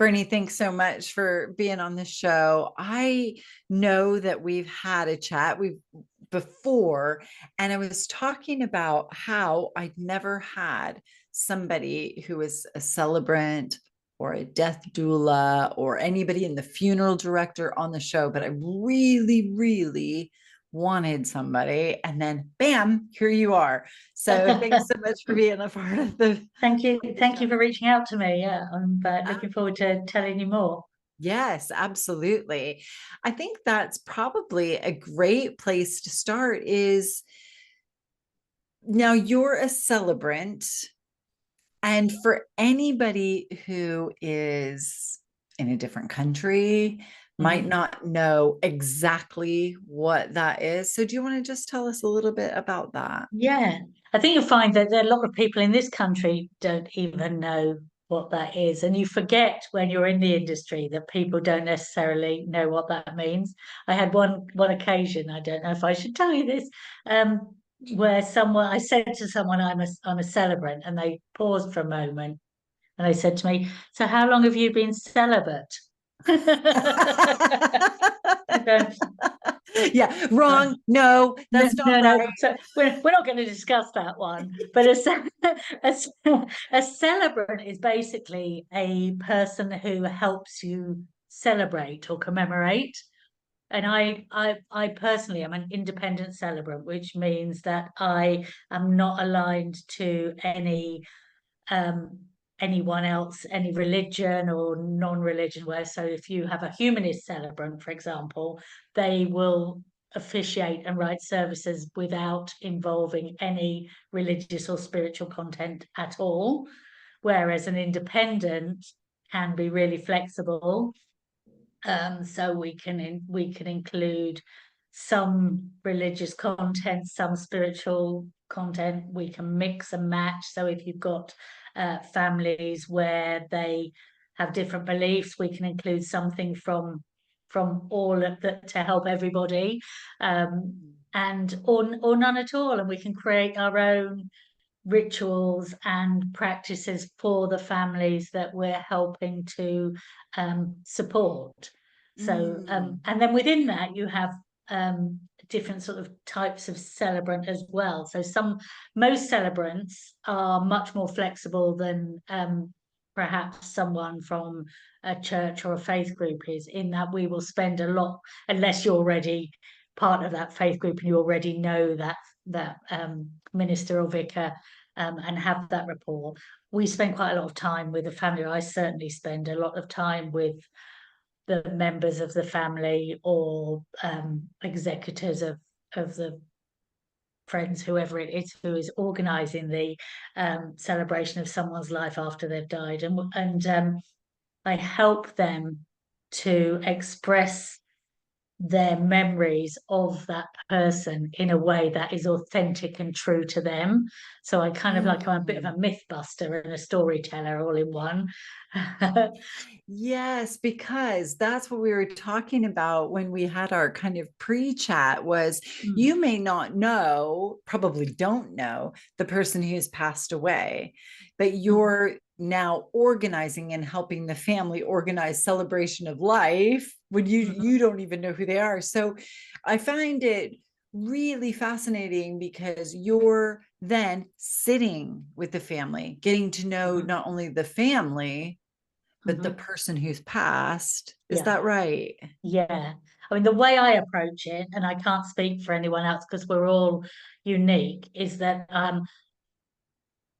Bernie, thanks so much for being on the show. I know that we've had a chat we've before, and I was talking about how I'd never had somebody who was a celebrant or a death doula or anybody in the funeral director on the show, but I really, really wanted somebody. And then bam, here you are. So thanks so much for being a part of the Thank you. Thank show. you for reaching out to me. Yeah, I'm looking forward to telling you more. Yes, absolutely. I think that's probably a great place to start is now you're a celebrant, and for anybody who is in a different country, might Mhm. not know exactly what that is. So do you want to just tell us a little bit about that? Yeah, I think you'll find that there are a lot of people in this country don't even know what that is, and you forget when you're in the industry that people don't necessarily know what that means. I had one occasion, I don't know if I should tell you this, um, where someone I said to someone I'm a celebrant, and they paused for a moment, and they said to me, "So how long have you been celibate?" I'm going, Yeah, wrong. No, no, that's not no, no. right. So we're not going to discuss that one. But a celebrant is basically a person who helps you celebrate or commemorate. And I personally am an independent celebrant, which means that I am not aligned to um, anyone else, any religion or non-religion. Where so if you have a humanist celebrant, for example, they will officiate and write services without involving any religious or spiritual content at all. Whereas an independent can be really flexible, so we can include some religious content, some spiritual content. We can mix and match. So if you've got families where they have different beliefs, we can include something from all of that to help everybody, and or none at all. And we can create our own rituals and practices for the families that we're helping to support. So, Mm. and then within that, you have different sort of types of celebrant as well. So, most celebrants are much more flexible than perhaps someone from a church or a faith group is, in that we will spend a lot, unless you're already part of that faith group and you already know that minister or vicar, and have that rapport. We spend quite a lot of time with the family. I certainly spend a lot of time with the members of the family or executors of the friends, whoever it is who is organising the celebration of someone's life after they've died, and I help them to express their memories of that person in a way that is authentic and true to them. So I kind of like, I'm a bit of Mm. a myth buster and a storyteller all in one. Yes, because that's what we were talking about when we had our kind of pre-chat was Mm. you may not know, probably don't know the person who's passed away, but you're now organizing and helping the family organize celebration of life when you Mhm. don't even know who they are. So I find it really fascinating because you're then sitting with the family, getting to know Mhm. not only the family but the Mhm. person who's passed. Is Yeah, that right? yeah. I mean, the way I approach it, and I can't speak for anyone else because we're all unique, is that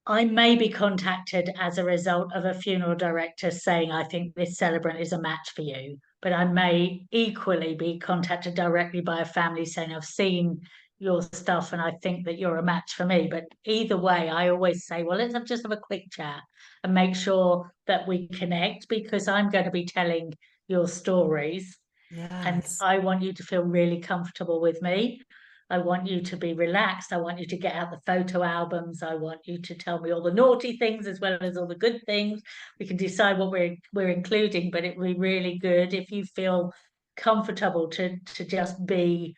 I may be contacted as a result of a funeral director saying, I think this celebrant is a match for you. But I may equally be contacted directly by a family saying, I've seen your stuff and I think that you're a match for me. But either way, I always say, well, just have a quick chat and make sure that we connect, because I'm going to be telling your stories and Yes. I want you to feel really comfortable with me. I want you to be relaxed. I want you to get out the photo albums. I want you to tell me all the naughty things as well as all the good things. We can decide what we're including, but it would be really good if you feel comfortable to just be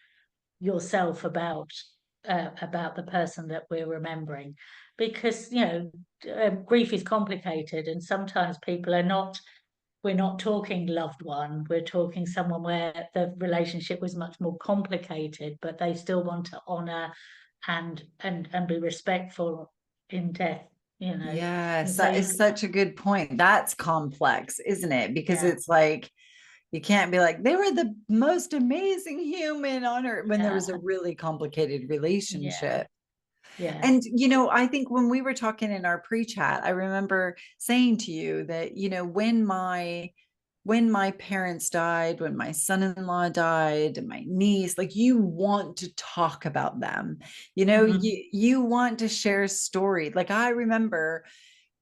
yourself about the person that we're remembering, because grief is complicated and sometimes people are not we're not talking loved one, we're talking someone where the relationship was much more complicated, but they still want to honor and be respectful in death, you know. And Yes, so that you, is such a good point. That's complex, isn't it? Because yeah, it's like you can't be like they were the most amazing human on earth when there yeah, was a really complicated yeah, relationship. yeah. And, I think when we were talking in our pre-chat, I remember saying to you that, when my parents died, when my son-in-law died, and my niece, like you want to talk about them, Mhm. you want to share story. Like I remember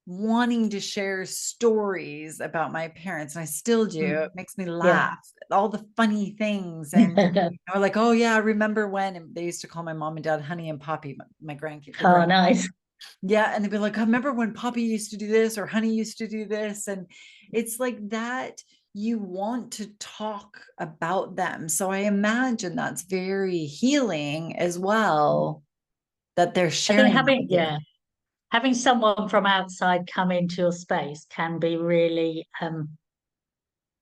wanting to share stories about my parents, and I still do. Mm. It makes me Yeah. laugh, all the funny things. And I was like, oh yeah, I remember when, and they used to call my mom and dad Honey and Poppy, my grandkids, the Oh, grand. nice. Yeah, and they'd be like, I remember when Poppy used to do this or Honey used to do this, and it's like that. You want to talk about them, so I imagine that's very healing as well, that they're I think sharing that having, with you. yeah, having someone from outside come into your space can be really,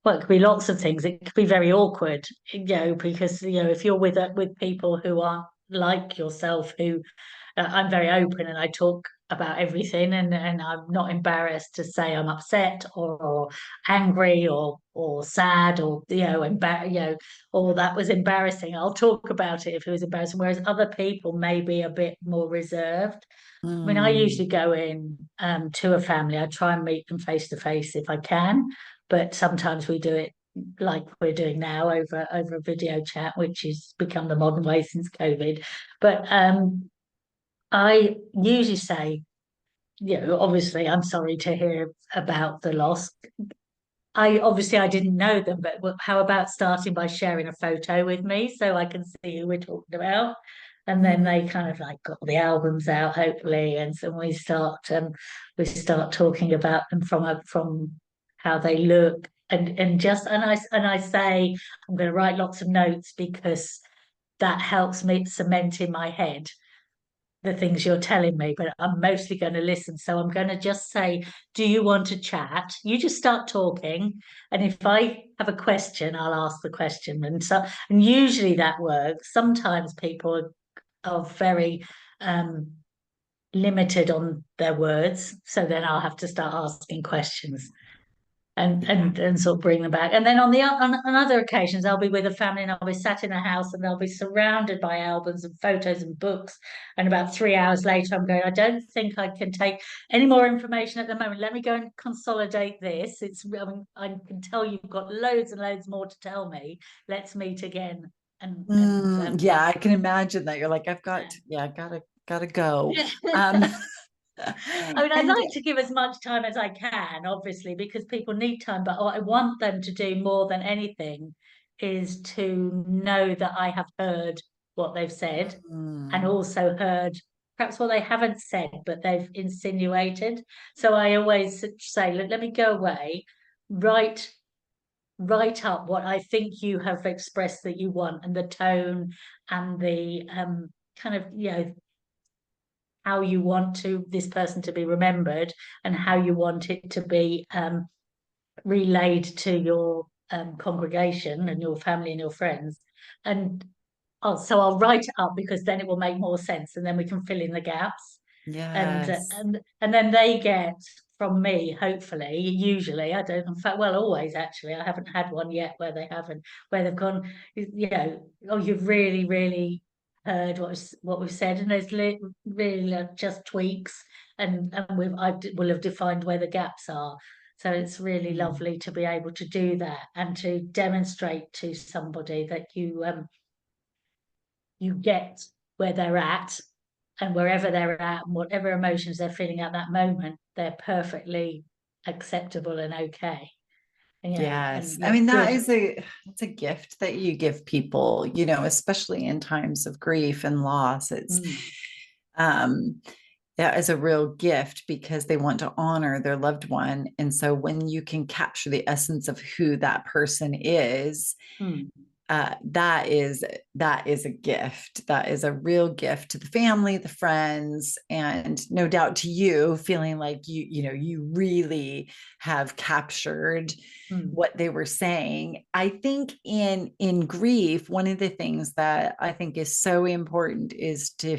well, it could be lots of things. It could be very awkward, because if you're with people who aren't like yourself, who I'm very open and I talk about everything, and I'm not embarrassed to say I'm upset or angry or sad or or that was embarrassing. I'll talk about it if it was embarrassing. Whereas other people may be a bit more reserved. I mean, I Mm, usually go in to a family. I try and meet them face to face if I can, but sometimes we do it like we're doing now over a video chat, which has become the modern way since COVID. But I usually say, obviously, I'm sorry to hear about the loss. I didn't know them, but how about starting by sharing a photo with me so I can see who we're talking about? And then they mm, kind of like got the albums out, hopefully, and so we start talking about them from how they look, and I say I'm going to write lots of notes because that helps me cement in my head the things you're telling me, but I'm mostly going to listen. So I'm going to just say, do you want to chat? You just start talking. And if I have a question, I'll ask the question. And usually that works. Sometimes people are very limited on their words. So then I'll have to start asking questions and sort of bring them back. And then on other occasions, I'll be with a family and I'll be sat in a house and they'll be surrounded by albums and photos and books. And about 3 hours later, I'm going, I don't think I can take any more information at the moment. Let me go and consolidate this. I mean, I can tell you've got loads and loads more to tell me. Let's meet again. And yeah, I can imagine that. You're like, yeah, gotta go. Um, I mean, I'd and like to give as much time as I can, obviously, because people need time. But what I want them to do more than anything is to know that I have heard what they've said and mm, also heard perhaps what they haven't said, but they've insinuated. So I always say, let me go away, write write up what I think you have expressed that you want, and the tone and the kind of how you want to this person to be remembered and how you want it to be relayed to your congregation and your family and your friends. And so I'll write it up because then it will make more sense and then we can fill in the gaps. And uh, yes. and and then they get from me, hopefully, usually, I don't, in fact, well, always actually, I haven't had one yet where they haven't, where they've gone, oh, you've really, really heard what we've said, and there's really just tweaks, and will have defined where the gaps are. So it's really Mm, lovely to be able to do that and to demonstrate to somebody that you get where they're at, and wherever they're at and whatever emotions they're feeling at that moment, they're perfectly acceptable and okay. yes. And I mean, good. that's a gift that you give people, especially in times of grief and loss. Mm, Um, that is a real gift because they want to honor their loved one. And so when you can capture the essence of who that person is, mm, that is a gift. That is a real gift to the family, the friends, and no doubt to you, feeling like you really have captured what they were saying. I think in grief, one of the things that I think is so important is to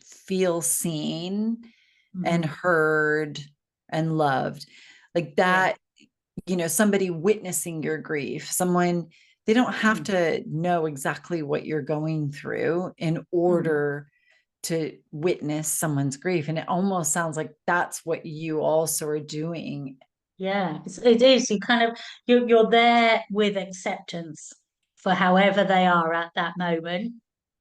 feel seen and heard and loved, like that. Somebody witnessing your grief, someone, they don't have to know exactly what you're going through in order to witness someone's grief. And it almost sounds like that's what you also are doing. Yeah, it is. You kind of you're there with acceptance for however they are at that moment.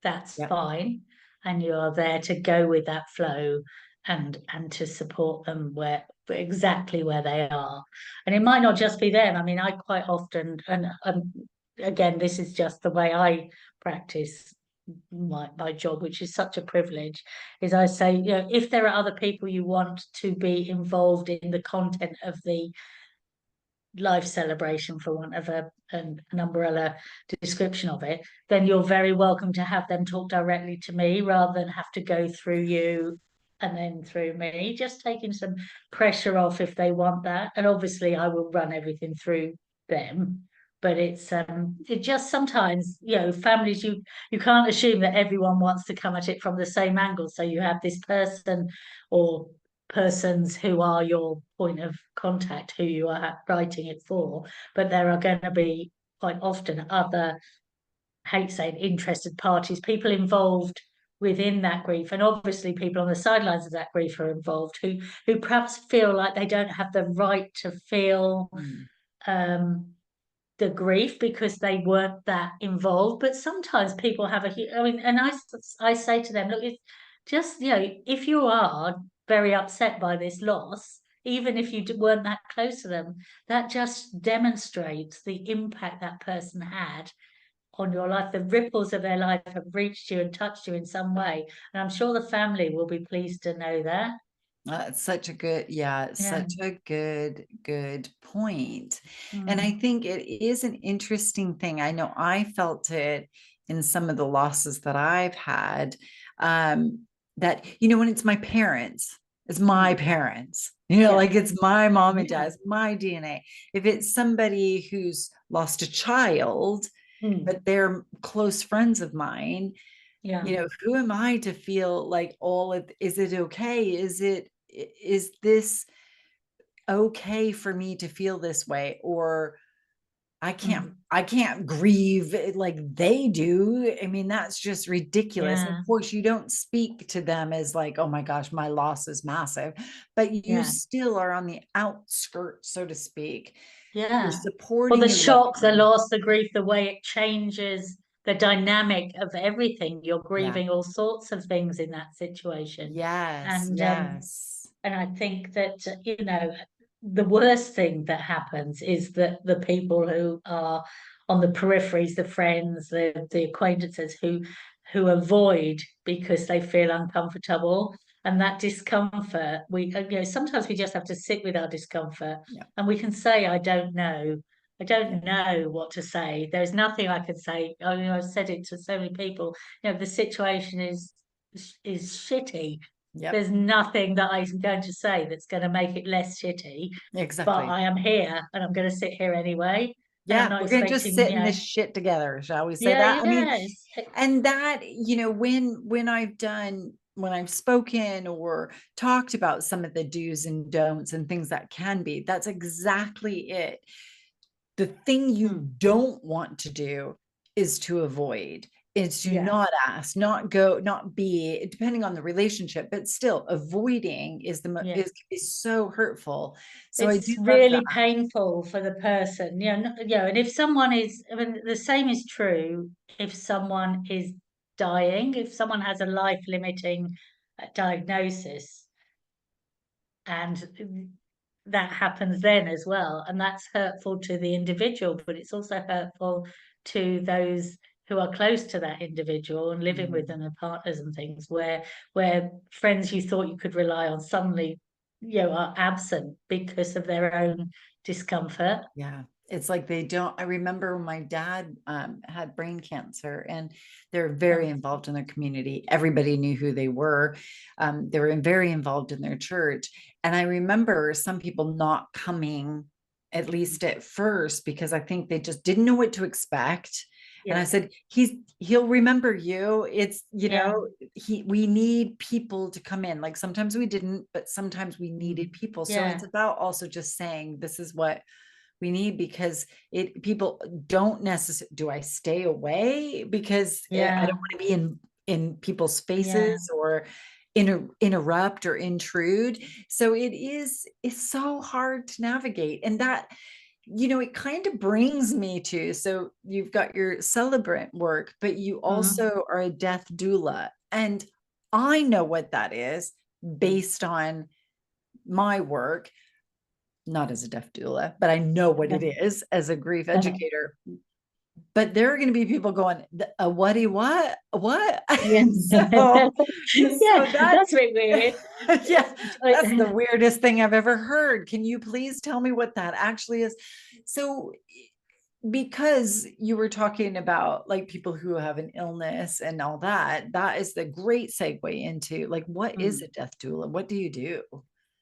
That's Yep. fine, and you are there to go with that flow and to support them where exactly where they are. And it might not just be them. I mean, I quite often and again, this is just the way I practice my job, which is such a privilege, is I say, if there are other people you want to be involved in the content of the life celebration, for want of an umbrella description of it, then you're very welcome to have them talk directly to me rather than have to go through you and then through me, just taking some pressure off if they want that. And obviously I will run everything through them, but it just sometimes, families, you can't assume that everyone wants to come at it from the same angle, so you have this person or persons who are your point of contact, who you are writing it for, but there are going to be quite often other, I hate saying interested parties, people involved within that grief, and obviously people on the sidelines of that grief are involved who perhaps feel like they don't have the right to feel um, the grief because they weren't that involved. But sometimes people have I mean, and I say to them, look, it's just, if you are very upset by this loss, even if you weren't that close to them, that just demonstrates the impact that person had on your life. The ripples of their life have reached you and touched you in some way. And I'm sure the family will be pleased to know that. It's such a good, yeah, it's Yeah. such a good point. And I Mm. think it is an interesting thing. I know I felt it in some of the losses that I've had. That, when it's my parents, it's my Mm. parents, Yeah. like it's my mom and dad, Yeah. it's my DNA. If it's somebody who's lost a child, Mm. but they're close friends of mine, Yeah. who am I to feel like is it okay? Is this okay for me to feel this way? Or Mm. I can't grieve like they do. I mean, that's just ridiculous. And Yeah. of course, you don't speak to them as like, oh my gosh, my loss is massive, but you Yeah. still are on the outskirts, so to speak. You're Yeah. Well, supporting the your loved shock, the one. loss, the grief, the way it changes the dynamic of everything. You're Yeah. grieving all sorts of things in that situation. Yes. And Yes. I think that, the worst thing that happens is that the people who are on the peripheries, the friends, the acquaintances who avoid because they feel uncomfortable. And that discomfort, sometimes we just have to sit with our discomfort, Yeah. and we can say, I don't know. I Yeah. don't know what to say. There's nothing I can say. I've said it to so many people. The situation is shitty. Yep. There's nothing that I'm going to say that's going to make it less shitty, but Exactly. I am here and I'm going to sit here anyway. And I'm Yeah, not we're gonna just expecting, sit in this shit together, shall we say yeah, that? I mean, yes, and that, when I've spoken or talked about some of the do's and don'ts and things that can be, that's exactly it. The thing you mm, don't want to do is to avoid, is to yeah. not ask, not go, not be, depending on the relationship, but still avoiding Yeah. is so hurtful. So I do It's love that. really painful for the person, and if someone is, I mean, the same is true if someone is dying, if someone has a life limiting diagnosis, and that happens then as well, and that's hurtful to the individual, but it's also hurtful to those who are close to that individual and living with Mm, them and partners and things, where friends you thought you could rely on suddenly, are absent because of their own discomfort. yeah. It's like they don't. I remember when my dad had brain cancer, and they're Oh, very involved in their community. Everybody knew who they were. They were very involved in their church. And I remember some people not coming, at least at first, because I think they just didn't know what to expect. And I yeah, said, he'll remember you. It's, yeah, we need people to come in. Like sometimes we didn't, but sometimes we needed people. So it's yeah, about also just saying, this is what we need, because it people don't necessarily, do I stay away because I don't yeah, want to be in people's yeah. faces or interrupt or intrude. So it's so hard to navigate. And that, it kind of brings me to, so you've got your celebrant work, but you Mm, also are a death doula. And I know what that is based on my work, not as a deaf doula, but I know what it is as a grief educator. But there are going to be people going, what? What? yeah, so, yeah. so that, That's a bit weird. yeah, that's the weirdest thing I've ever heard. Can you please tell me what that actually is? So, because you were talking about like people who have an illness and all that, that is the great segue into like, what is a Mm. death doula? What do you do?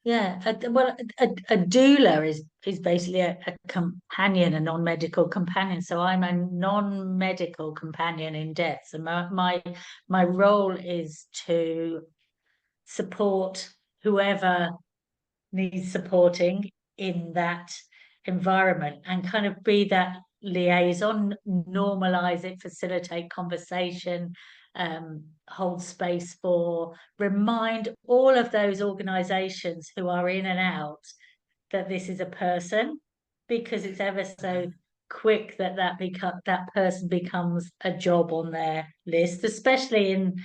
Yeah, well, a doula is basically a companion, a non-medical companion. So I'm a non-medical companion in death. So my role is to support whoever needs supporting in that environment and kind of be that liaison, normalize it, facilitate conversation, hold space for, remind all of those organizations who are in and out that this is a person, because it's ever so quick that that person becomes a job on their list, especially in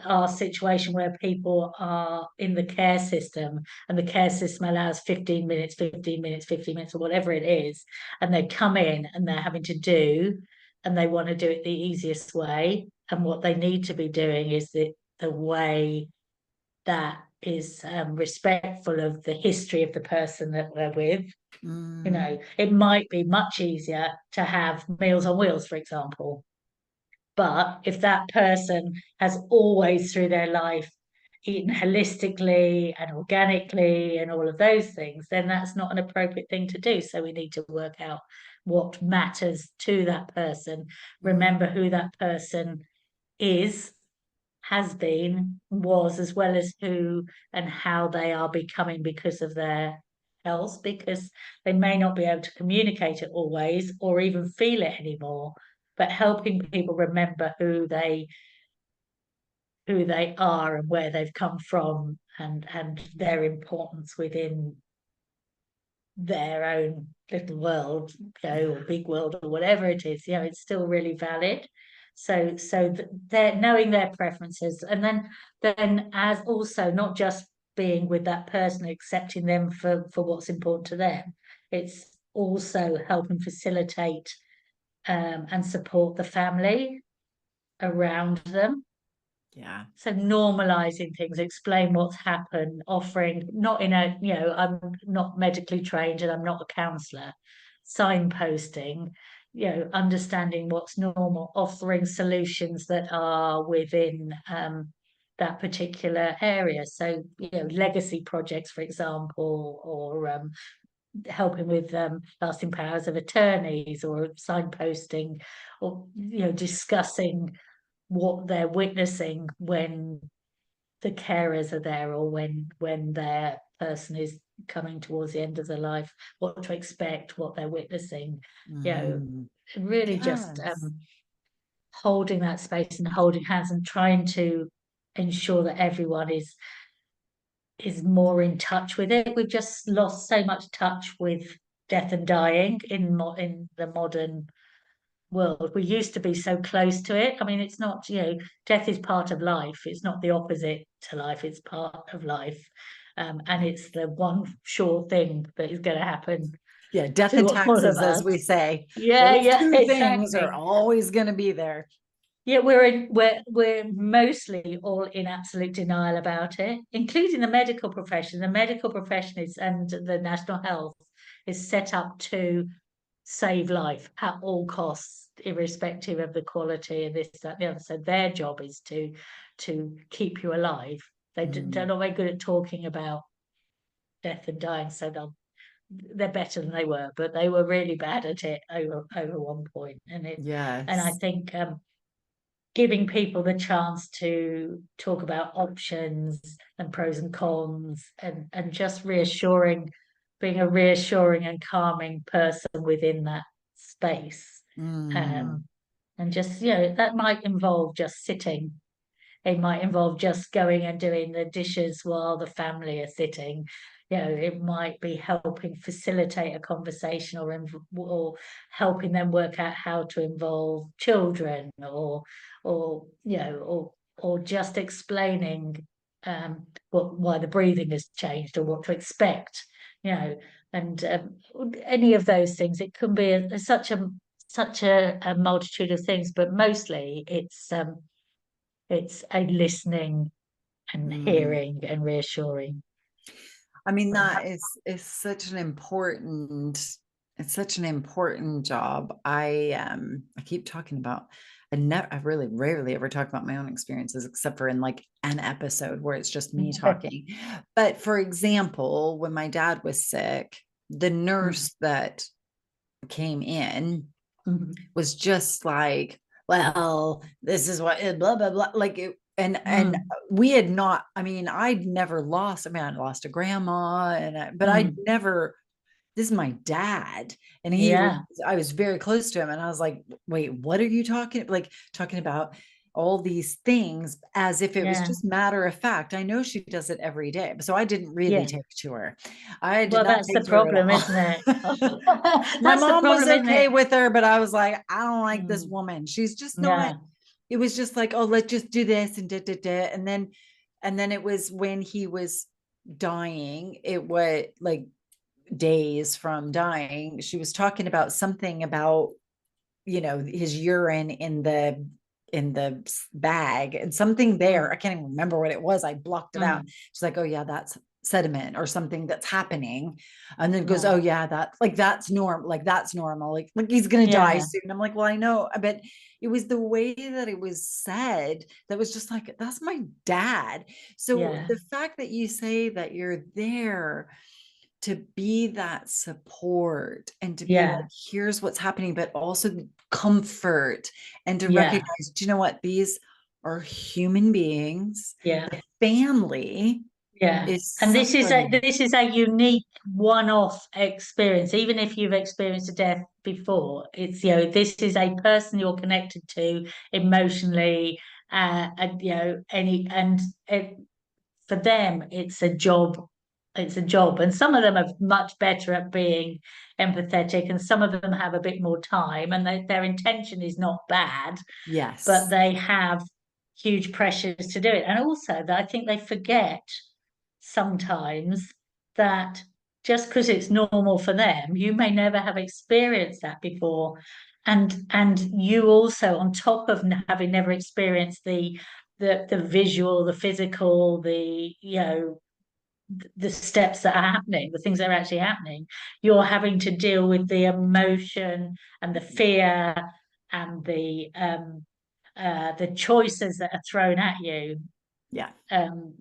our situation where people are in the care system, and the care system allows 15 minutes, 15 minutes, 15 minutes, or whatever it is, and they come in and they're having to do, and they want to do it the easiest way, and what they need to be doing is the way that is respectful of the history of the person that they're with. You Mm, know, it might be much easier to have Meals on Wheels, for example. But if that person has always through their life eaten holistically and organically and all of those things, then that's not an appropriate thing to do. So we need to work out what matters to that person, remember mm, who that person is, has been, was, as well as who and how they are becoming because of their health, because they may not be able to communicate it always or even feel it anymore. But helping people remember who they are and where they've come from, and their importance within their own little world, or big world, or whatever it is, it's still really valid. So they're knowing their preferences, and then as also not just being with that person, accepting them for what's important to them. It's also helping facilitate and support the family around them. yeah. So normalizing things, explain what's happened, offering, not in a, I'm not medically trained and I'm not a counselor, signposting, understanding what's normal, offering solutions that are within that particular area. So, legacy projects, for example, or helping with lasting powers of attorneys, or signposting, or, discussing what they're witnessing when the carers are there, or when their person is coming towards the end of their life, what to expect, what they're witnessing, you know Mm, really just yes. holding that space and holding hands and trying to ensure that everyone is more in touch with it. We've just lost so much touch with death and dying in the modern world. We used to be so close to it. I mean, it's not, death is part of life. It's not the opposite to life. It's part of life. And it's the one sure thing that is going to happen Yeah, death to and all of taxes, as we us. say. Yeah, Those yeah, two things are exactly. always going to be there. Yeah, we're mostly all in absolute denial about it, including the medical profession. The medical profession is, and the National Health is set up to save life at all costs, irrespective of the quality of this, that, and the other. So their job is to keep you alive. They're not very good at talking about death and dying, so they're better than they were, but they were really bad at it over one point. And I Yes. think giving people the chance to talk about options and pros and cons, and just reassuring, being a reassuring and calming person within that space. Mm. Um, and just, that might involve just sitting. It might involve just going and doing the dishes while the family are sitting. It might be helping facilitate a conversation, or helping them work out how to involve children, or just explaining why the breathing has changed, or what to expect. And any of those things. It can be such a multitude of things, but mostly it's a listening and Mm. hearing and reassuring. I mean, that is such an important, it's such an important job. I keep talking about, I really rarely ever talk about my own experiences, except for in like an episode where it's just me talking. But for example, when my dad was sick, the nurse that came in was just like, well, this is what blah blah blah, like it, and Mm, we had not, I mean, I'd never lost, I mean, I lost a grandma, but I'd mm, never, this is my dad, and yeah, I was very close to him, and I was like, wait, what are you talking about all these things as if it was yeah, just matter of fact. I know she does it every day, so I didn't really yeah. take to her. I did Well, not that's the take to her at problem, all. isn't it? My That's the mom was problem, isn't okay it? with her, but I was like, I don't like this Mm, woman. She's just not, yeah, it was just like, oh, let's just do this and da da da. And then it was when he was dying, it was like days from dying. She was talking about something about, his urine in the bag and something there. mm, I can't even remember what it was. I blocked it out. mm, She's like, oh yeah, that's sediment or something that's happening. And then goes, yeah, oh yeah, that's normal. Like that's normal. Like he's gonna die yeah, soon. I'm like, well, I know, but it was the way that it was said that was just like, that's my dad. So yeah, the fact that you say that you're there to be that support and to be yeah, like, here's what's happening, but also comfort, and to yeah, recognize, do you know what? These are human beings. yeah. Family Yeah. is And this is a suffering. this is a unique one-off experience. Even if you've experienced a death before, this is a person you're connected to emotionally, and for them it's a job. It's a job, and some of them are much better at being empathetic, and some of them have a bit more time, and their intention is not bad, but Yes. they have huge pressures to do it. And also that I think they forget sometimes that just because it's normal for them, you may never have experienced that before. And you also, on top of having never experienced the visual, the physical, the steps that are happening, the things that are actually happening, you're having to deal with the emotion and the fear and the choices that are thrown at you, Yeah.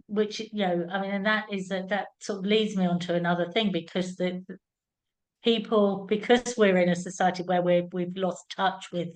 which, I mean, and that sort of leads me on to another thing, because the people, because we're in a society where we've lost touch with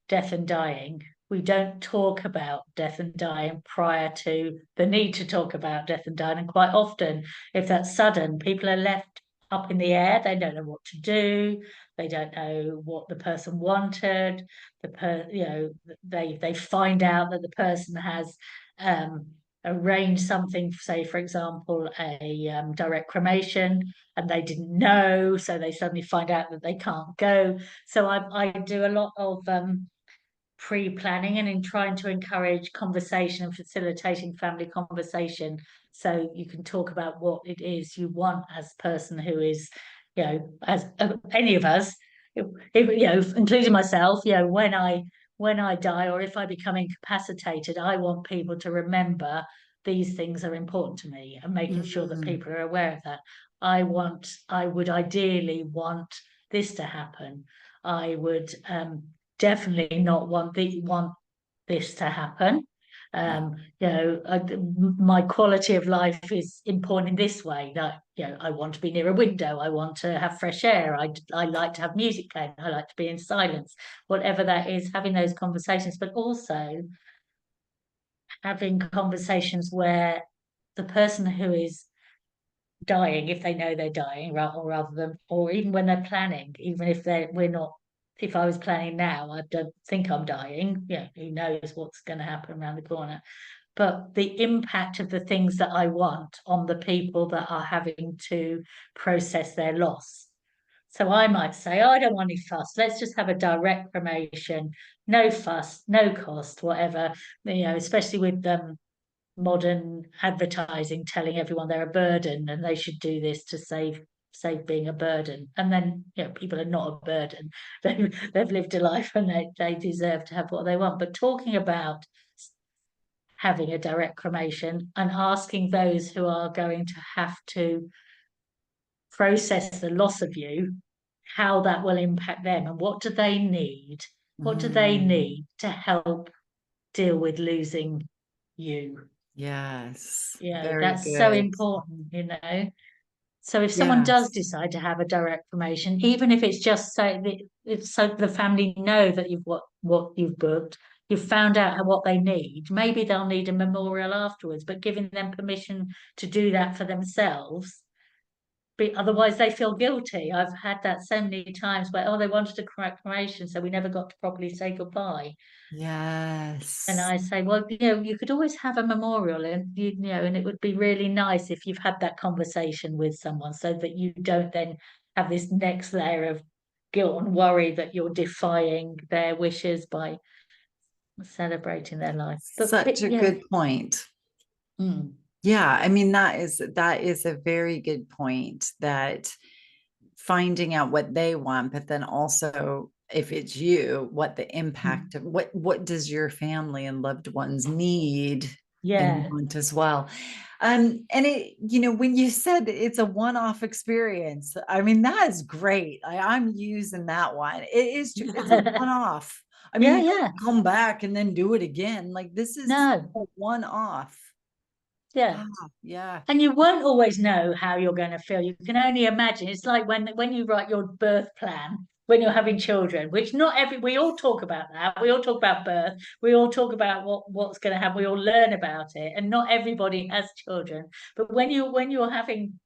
death and dying, we don't talk about death and dying prior to the need to talk about death and dying. And quite often, if that's sudden, people are left up in the air. They don't know what to do. They don't know what the person wanted. They find out that the person has um, arranged something, say, for example, a direct cremation, and they didn't know, so they suddenly find out that they can't go. So I do a lot of pre-planning, and in trying to encourage conversation and facilitating family conversation, so you can talk about what it is you want as a person who is, as any of us, including myself, when I die, or if I become incapacitated, I want people to remember these things are important to me, and making sure that Mm. people are aware of that. I would ideally want this to happen. I would definitely not want this to happen. My quality of life is important in this way. That I want to be near a window. I want to have fresh air. I like to have music playing. I like to be in silence. Whatever that is, having those conversations, but also having conversations where the person who is dying, if they know they're dying, or rather than, or even when they're planning, even if we're not. If I was planning now, I don't think I'm dying. Who knows what's going to happen around the corner? But the impact of the things that I want on the people that are having to process their loss. So I might say, oh, I don't want any fuss. Let's just have a direct cremation, no fuss, no cost, whatever. Especially with modern advertising telling everyone they're a burden and they should do this to save being a burden. And then people are not a burden. They've lived a life and they deserve to have what they want. But talking about having a direct cremation and asking those who are going to have to process the loss of you, how that will impact them and what do they need? What do they need to help deal with losing you? Yes. Yeah, Very that's so good. important. So if someone does Yes. decide to have a direct cremation, even if it's just so that it's so the family know that you've what you've booked, you've found out what they need. Maybe they'll need a memorial afterwards, but giving them permission to do that for themselves. But otherwise, they feel guilty. I've had that so many times where they wanted a cremation, so we never got to properly say goodbye. And Yes. I say, well, you could always have a memorial, and and it would be really nice if you've had that conversation with someone, so that you don't then have this next layer of guilt and worry that you're defying their wishes by celebrating their life. Such But a yeah, good point. mm, Yeah, I mean that is a very good point, that finding out what they want, but then also if it's you, what the impact mm, of what does your family and loved ones need and yeah, want as well. And it, when you said it's a one-off experience, I mean, that is great. I'm using that one. It's a one-off. I mean, yeah, you yeah. don't come back and then do it again. Like, this is No, a one-off. yeah. Wow. Yeah. And you won't always know how you're going to feel. You can only imagine. It's like when you write your birth plan when you're having children, which not every we all talk about that. We all talk about birth. We all talk about what's going to happen. We all learn about it, and not everybody has children. But when you're having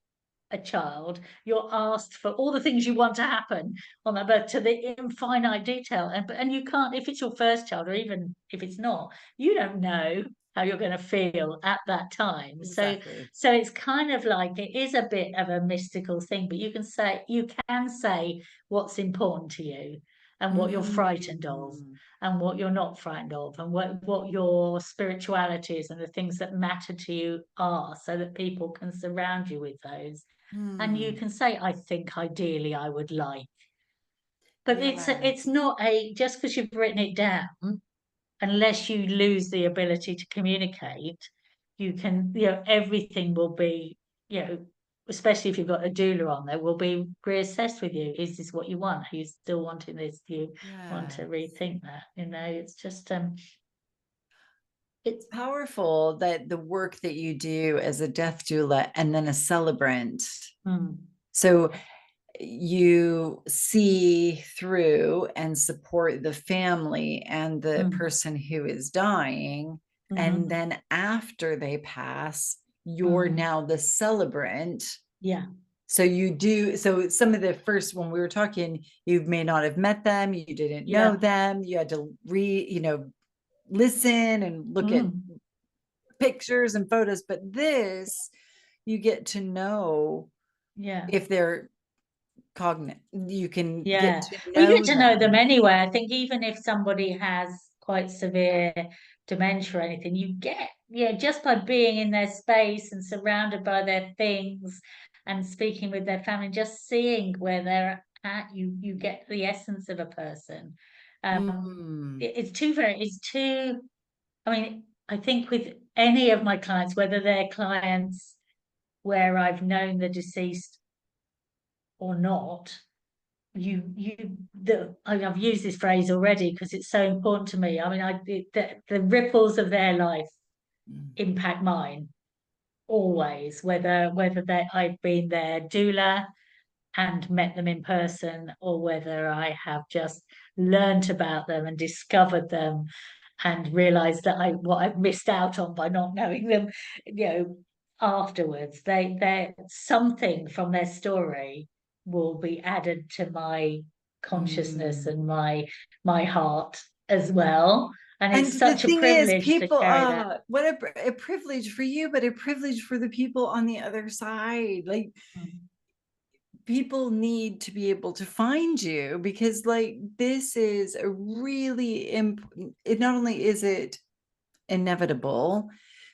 a child, you're asked for all the things you want to happen on that birth to the infinite detail. And you can't, if it's your first child, or even if it's not, you don't know how you're going to feel at that time. Exactly. So it's kind of like it is a bit of a mystical thing, but you can say what's important to you and what you're frightened of Mm. and what you're not frightened of and what your spiritualities and the things that matter to you are, so that people can surround you with those. And you Hmm. can say, I think ideally I would like. But it's Yes. not a just because you've written it down, unless you lose the ability to communicate, you can, everything will be, especially if you've got a doula on there, will be reassessed with you. Is this what you want? Are you still wanting this? Do you want Yeah. to rethink that? It's just it It's powerful that the work that you do as a death doula and then a celebrant. mm, So you see through and support the family and the mm, person who is dying. And mm, then after they pass, you're mm, now the celebrant. yeah, So some of the first, when we were talking, you may not have met them, you didn't know yeah, them, you had to listen and look at mm, pictures and photos, but this, you get to know yeah. if they're cognate, you can get Yeah, to well, you know get to know them them. anyway. I think even if somebody has quite severe dementia or anything, you get, just by being in their space and surrounded by their things and speaking with their family, just seeing where they're at, you get the essence of a person. Mm. It's too, I mean, I think with any of my clients, whether they're clients where I've known the deceased or not, I've used this phrase already because it's so important to me. I mean, the ripples of their life Mm. impact mine always, whether I've been their doula and met them in person, or whether I have just learnt about them and discovered them and realized that what I've missed out on by not knowing them, afterwards. They're something from their story will be added to my consciousness Mm. and my heart as well. And And it's the such a thing is, privilege to people, carry that. what a privilege for you, but a privilege for the people on the other side. Like, Mm, people need to be able to find you, because like this is a really it not only is it inevitable,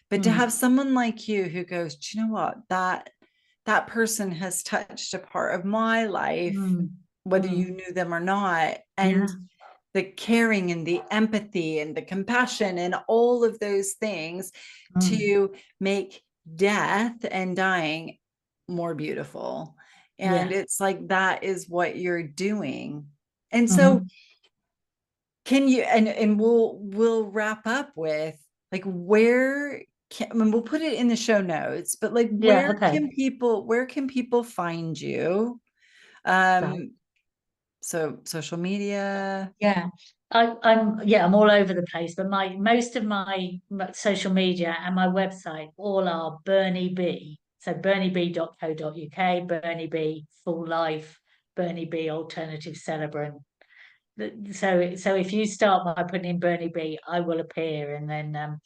but to mm, have someone like you who goes, do you know what, that person has touched a part of my life, mm, whether you mm. knew them or not. Yeah. And the caring and the empathy and the compassion and all of those things Mm, to make death and dying more beautiful. And yeah. it's like that is what you're doing. And so Hmm. can you, and we'll wrap up with like where can, I mean, we'll put it in the show notes, but like Yeah. Okay. where can people find you? Right. Um so social media. Yeah. I'm all over the place, but my most of my social media and my website all are Bernie B. So bernib.co.uk, Bernie B Full Life, Bernie B Alternative Celebrant. So if you start by putting in Bernie B, I will appear, and then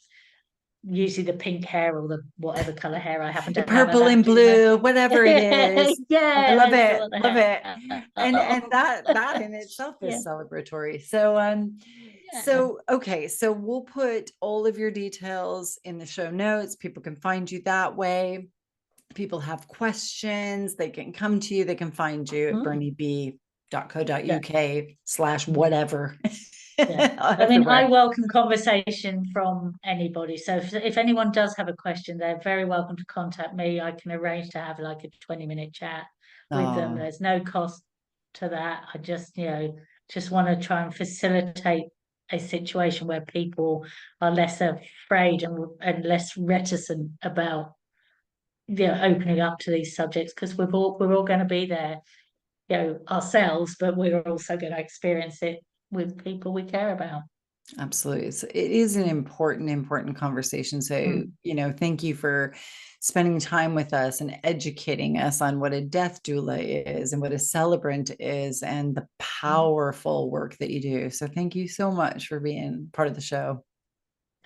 usually the pink hair or the whatever color hair I happen to have at Purple that and particular blue, whatever it moment. is. I Yeah, love that's the it. one I Love it. have. And Oh, that in itself yeah, is celebratory. So yeah. okay, so we'll put all of your details in the show notes. People can find you that way. People have questions, they can come to you, they can find you at Mm, yeah. bernib.co.uk/whatever. Yeah. I mean, I Everywhere. welcome conversation from anybody. So if anyone does have a question, they're very welcome to contact me. I can arrange to have like a 20-minute chat with them. Oh, There's no cost to that. I just want to try and facilitate a situation where people are less afraid and less reticent about opening up to these subjects, because we're all going to be there, ourselves, but we're also going to experience it with people we care about. absolutely. It is an important conversation. So, Mm, thank you for spending time with us and educating us on what a death doula is and what a celebrant is and the mm. powerful work that you do. So, thank you so much for being part of the show.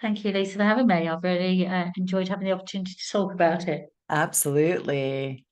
Thank you, Lisa, for having me. I've really enjoyed having the opportunity to talk about it. Absolutely.